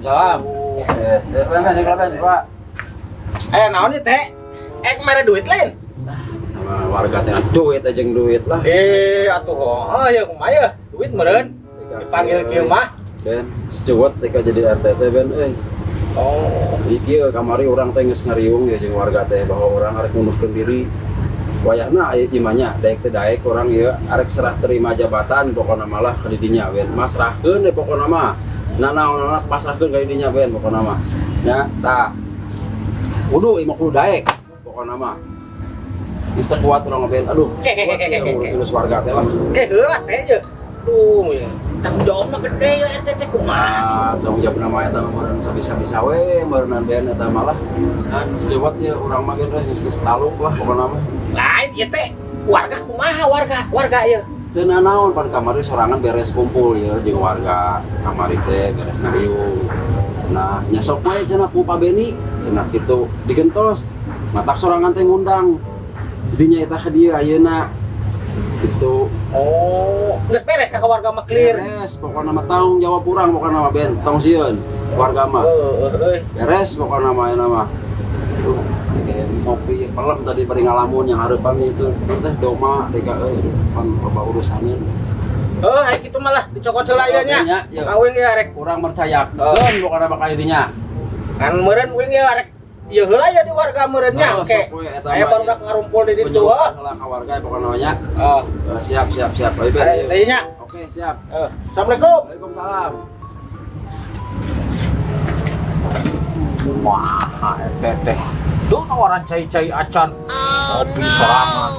Salam. Pak. Naon ieu teh? Mere duit lain. Sama warga teh duit aja duit lah. Atuh ya kumaha duit meureun. Dipanggil kieu mah. Ben, sejawat teh jadi RT teh ben euy. Oh, Iki kamari orang teh geus ngariung ya jeung warga teh bahwa orang arek ngundurkeun diri. Wayahna aya imanya daek teh daek orang ieu arek serah terima jabatan pokona malah ka didinya ben. Masrahkeun deh pokona mah. Nanaon pasrahkeun ka didinya ben pokona mah. Nya tah. Kudu 50 daek pokona mah. Geus teu kuat urang ben. Aduh, urus warga teh lah. Heula teh ye. Duh, ya. Tanggung jawabna gede ya RT teh kumaha. Tanggung jawab nama eta meureun sabisa-bisa we meureunan ben eta malah. Sejawat ya urang mah geus taluk lah pokona mah. Lain ieu teh warga kumaha warga ieu. Teu nanaon pan kamari sorangan beres kumpul ya jeung warga kamari teh beres ngariung. Cenah nya sok we cenah ku Pak Beni cenah kitu digentos. Matak sorangan teh ngundang. Dinya eta hadiah ayeuna. Itu geus beres ka warga mah clear. Beres, pokokna mah tanggung jawab urang pokokna mah ben tong sieun warga mah. Beres pokokna mah ayeuna mah. Tuh, ngopi pelem tadi bari ngalamun yang hareupan itu teh doma deka euy pan loba urusaneun. Hari kitu malah dicokot heula ieu nya. Kawin ya rek urang mercayakeun pokona mah ka dinya. Kan meureun wing ya rek ieu heula ya di warga meureun nya oke. Aya barudak ngarumpul di ditu heula ka warga pokona mah nya. Siap. Bae ben. Teh nya. Oke, siap. Assalamualaikum. Waalaikumsalam. Wah, teh. Duh tawaran cai-cai acan. Kopi sorangan.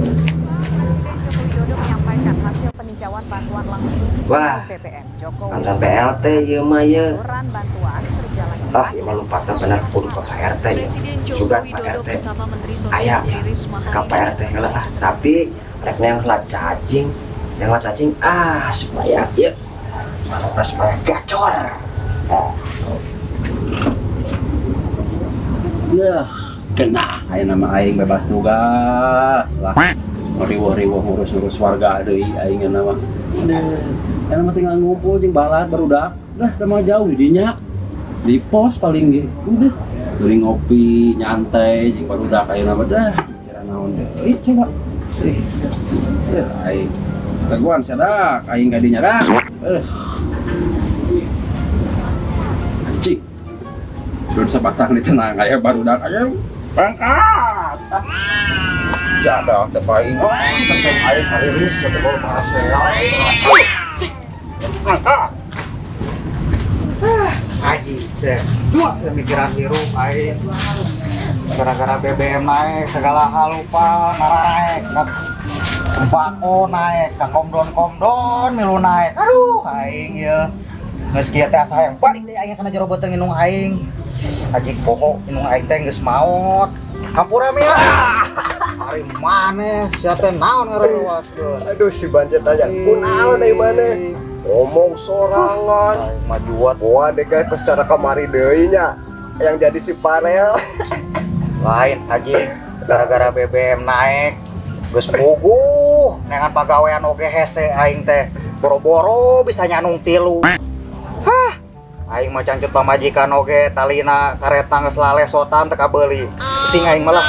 Presiden Joko Widodo menyampaikan hasil peninjauan bantuan langsung Wah, BBM Jokowi. anggaran BLT ieu mah ieu. Saluran bantuan berjalan cepat. Ieu mah lompatna bener kudu ka Pak RT. Presiden Joko Juga Pak Widodo RT. bersama Menteri Aya Sosial ya, Tri Risma ka hari Pak RT heula tapi rek yang heula cacing. Yang heula cacing supaya ieu manukna supaya gacor. Ya, kena aya nama aing bebas tugas lah. Riweuh-riweuh ngurus-urus warga deui aing nama. Aya mah tinggal ngumpul jeung balat barudak. Dah mah jauh di dinya. Di pos paling ge. Udah. Geuring ngopi, nyantai jeung barudak ayeuna mah dah. Kira naon deui coba. Aing. Kaguan sadak aing ka dinya dah. Anjing. Doon sa batang ni tenang kaya barudak aja berangkat. Jada tepaing tentang air hariris setebol parasel. Berangkat. Haji teh. Dua pemikiran biru aing. Gara-gara BBM naik segala hal lupa naik. Sembako naik, komdon milu naik. Aduh, aing ya. Geus kieu teh asa yang balik teh aing kana jero beuteung inung aing. Haji poho inung aing teh geus maot. Hampura mia. Ari maneh sia teh naon ngareluaskeun. Aduh si Banjet aja. Kunaon deui maneh? Ngomong sorangan. Majuat Wah, deh guys secara kamari deui nya. Yang jadi si Parel. lain Haji. Gara-gara BBM naik geus puguh nengan pagawean oge hese aing teh. Boro-boro bisa nyanung 3. Aing mah cancut pamajikan oge talina kareta geus lalesotan teu kabeuli. Sing aing malah.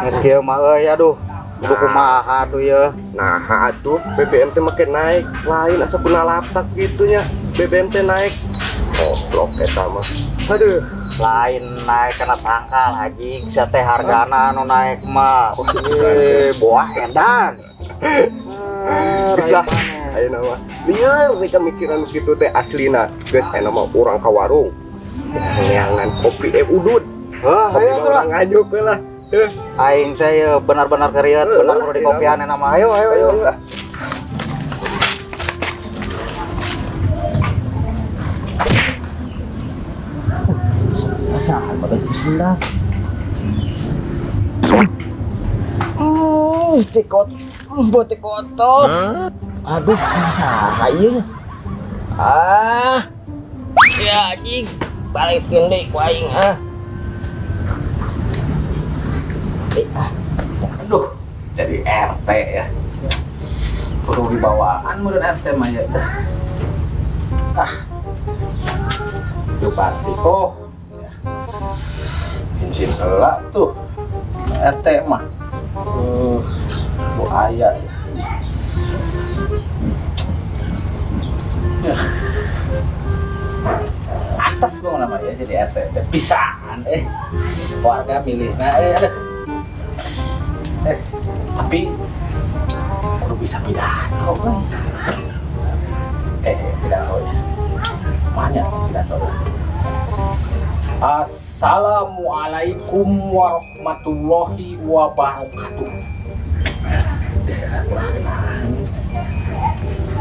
Geus kieu mah euy aduh. Kudu kumaha atuh ye. Nah, atuh BBM teh makin naik. Lain asa kuna laptak gitu nya. BBM teh naik. Goblok eta mah. Aduh, Lain naik kena tangkal Haji. Sia teh hargana nu naik mah. Boah edan. bisa. Ayeuna mah lieur mereka mikiran kitu teh aslina. Geus ayeuna mah urang ka warung. Neangan kopi udud. Ayo atuh lah. Nganyuk we lah. Aing teh ye benar-benar keriet, benar kudu dikopian nama. Ayo. Sahan bae bismillah. Botek-kotot. Aduh, saha ieu? Si anjing balikin deui ku aing Aduh, jadi RT ya. Kudu dibawaan meureun RT mah ya. Bupati. Oh, cincin elak tuh. RT mah. Bu ayah. Ya. Antas dong namanya jadi RT. Pisan warga milih. Nah, ada. Tapi kudu bisa pidato kan. Pidato ya. Banyak pidato. Assalamualaikum warahmatullahi wabarakatuh.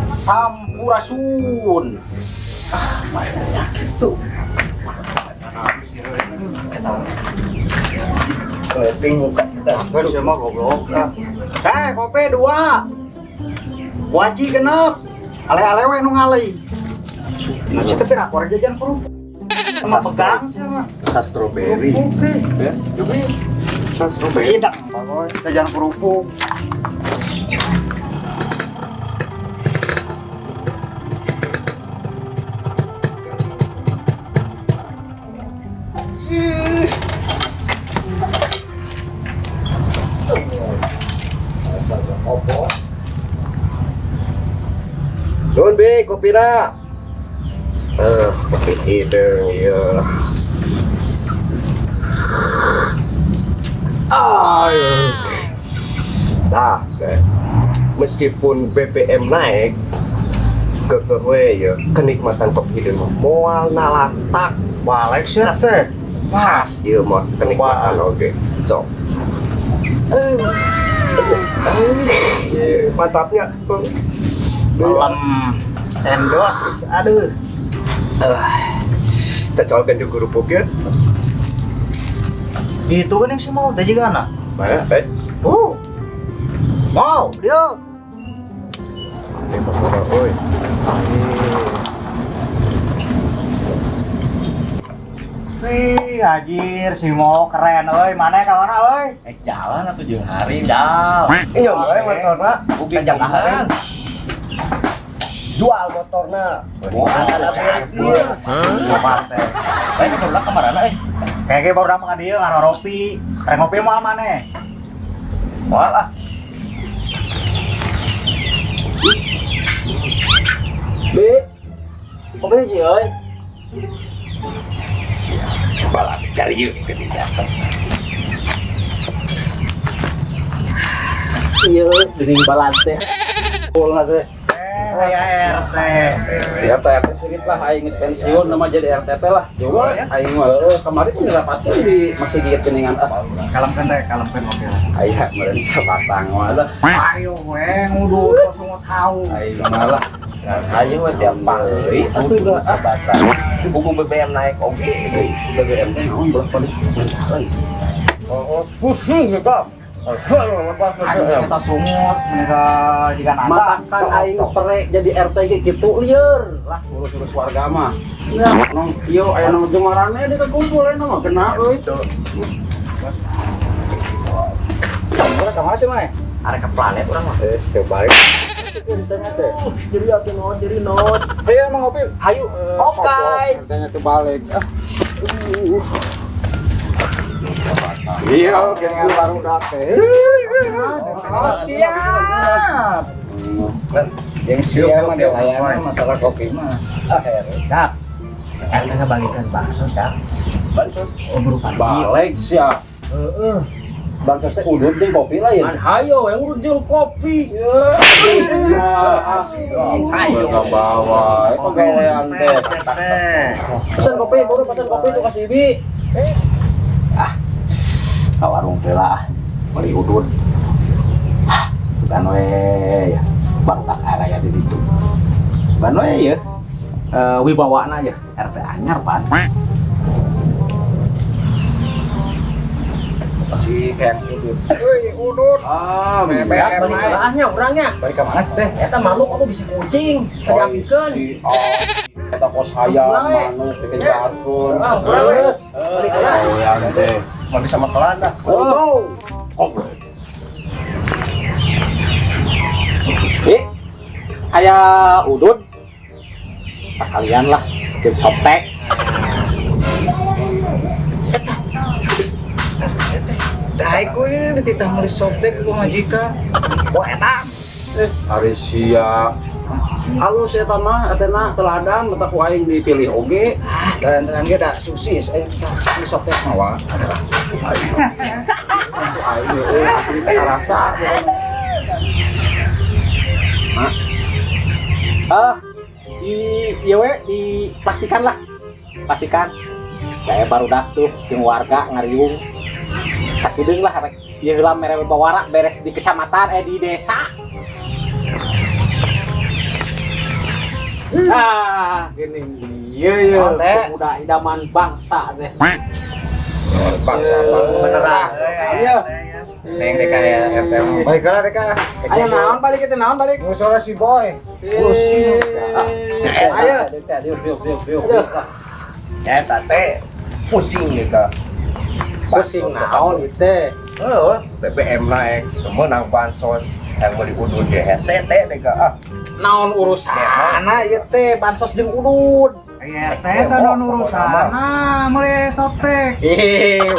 Sampurasun. Makanya gitu. Sleting muka kita. Baru sama goblok. Kopi 2. Waji genep. Ale-ale nu ngalih. Nasi tapi rakor jajan kerupuk. Sama pegang sama. Strawberry. Ya, jadi strawberry dak. Jajan kerupuk. Nun be kopi na. Kopi itu ya. Nah, meskipun BBM naik, kekewe ya kenikmatan kopi itu moal nalatak Balik sih teh. pas ya mah kenikmatan oke. So. Mantapnya. Malam endos, aduh. Kita colkan juga kerupuk ya. Itu kan yang si mau tadi kan? Mana? Mau dia. Oi. Wih, anjir si mau keren, oi. Mana ka mana, oi? Jalan atau jeung hari jal. Iya, gue motorna. Ubi jangan. Jual motorna. Wah, ada hasil. Apa teh? Lain ke kemana Kayak baru dah makan dia ngaruh ropi. Kareng ngopi mau mana? Moal ah. Bi, kopi aja, oi. Balap cari yuk ketika. Iya, dening balante. Pola teh. Kayak RT. Ya RT sedikit lah, aing geus pensiun nama jadi RT teh lah. Coba aing mah kemarin pun dirapatkeun di masih gigit geningan teh. Kalempen mobil. Aya meureun sabatang mah lah. Ayo we ngudu kosong tahu. Aing mah lah. Ayo tiap pagi atuh udah abatan. Buku BBM naik oke. BBM teh naon belah paling lagi. Pusing gitu. Ayo kita sumut mereka jika nanda. Matakan aing perek jadi RT ge kitu lieur lah urus-urus warga mah. Ya, nong ieu aya nong jemarannya di kumpul aya mah kena euy. Kamu kemana sih mana? Arek ke planet urang mah. Coba. Ceritanya teh. Jadi apa not? Jadi not. Ayo emang ngopi. Ayo. Oke. Ceritanya tuh balik. Iya, Dengan baru date. Siap. Yang siap mah dilayani masalah kopi mah. Dak. Kan kita bagikan bakso, Dak. Bansos. Oh, berupa Balik sia. Bansos teh udut jeung kopi lain. hayo yang urut jeung kopi. Ayo ke bawah, pegawaian teh. Pesan kopi, baru pesan kopi tuh kasih Bi. Ka warung teh lah. Beli udut. Bukan we ya. Baru tak aya di ditu. Bukan we ya. Wibawana ya RT anyar pan. Si kayak udut. Udut. BBM BBM. orangnya. Balik ke mana sih teh? Eta manuk aku bisa kucing. Diambilkeun. Kita kos hayam, manuk, bikin jargon. Pegawaian teh. Mau bisa makelan dah. Oh, Aya udut. Sekalian lah. Jeung sotek. Daek we dititah meuli sobek ku majikan. Wah enak. Ari sia halus eta mah atena teladan mata ku aing dipilih oge. Dan ge da susis meuli sobek mah wa. Masuk aing asli teh rasa. Dipastikan lah, pastikan kayak barudak tuh jeung warga ngariung sakideung lah rek ieu heula mere bawara beres di kecamatan di desa. Gini ieu pemuda idaman bangsa teh. Bangsa beneran. Iya. Neng deka ya RT mah. Baiklah deka. Ayo naon balik kita naon balik. Musola si boy. Pusing. Ayo. Ya teh pusing deka. Pusing naon ieu teh. BBM naik, menang bansos yang beli udun ge hese teh deka. Naon urusana ieu teh bansos jeung udud. RT teh non urusana meuli sobek.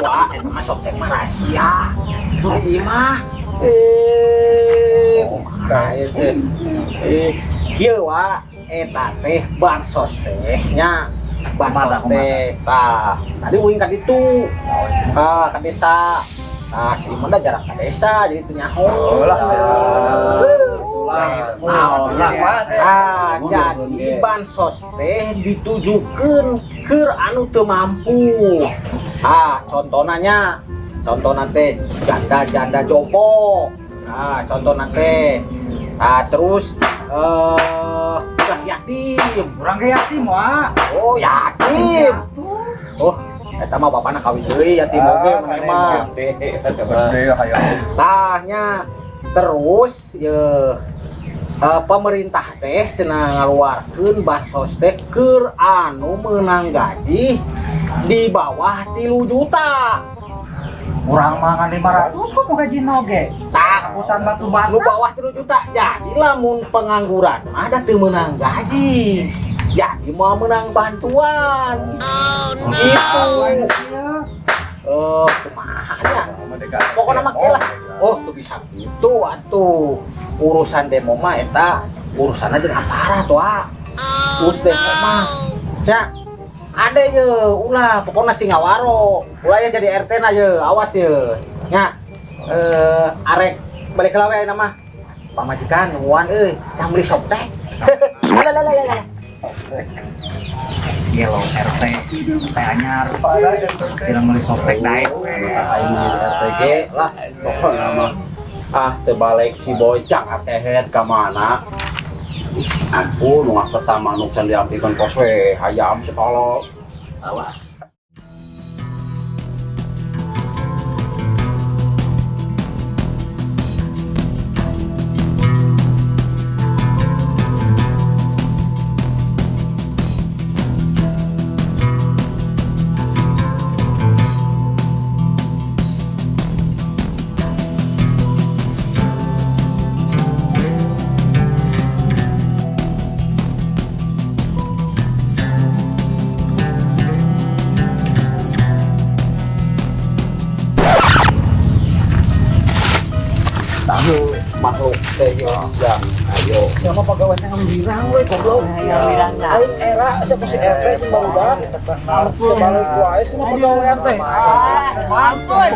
Wah, eta mah sok teh mah rahasia. Ieu mah kumaha ieu teh. Kieu wa eta teh bansos teh nya. Bansos teh tah. Tadi uing ka ditu. Ka desa. Nah, si Imon dah jarang ke desa, jadi teu nyaho. Jadi bansos teh ditujukeun keur anu teu mampu. Contohnya teh janda jompo. Contohna teh terus yatim. Urang ge yatim wa. Oh, yatim. Oh, eta mah bapana kawin deui yatim oge mana mah. Tahnya terus ye pemerintah teh cenah ngaluarkeun bansos teh keur anu meunang gaji di bawah 3 juta. Urang mah ngan 500 kok mau gaji oge. Tah, Hutan batu bata. nu bawah 3 juta. Jadi lamun pengangguran mah da teu meunang gaji. Jadi mau menang bantuan. Gitu. Kumaha nya? Pokona mah lah. Oh, tuh bisa gitu atuh. Urusan demo mah eta urusanna jeung aparat wa. Urus demo mah. Ya. Ada ye, ulah pokona sing ngawaro. Ulah ya jadi RT na ye, awas ye. Nya. Arek balik heula we nama. Pamajikan nuan euy, yang beli sobek. Lalalala. Gelo RT teh anyar film meuli sobek daek Aing RTG lah pokona mah. Teu balik si bocah atehet ka mana. Ampun, nu pertama nu can diampikeun kos we hayam setolok. Awas. Makhluk teh yang ayo Siapa pegawai yang wirang we goblok. Aing era siapa si RT jeung barudak. Teu balik wae sama pegawai RT. Ampun.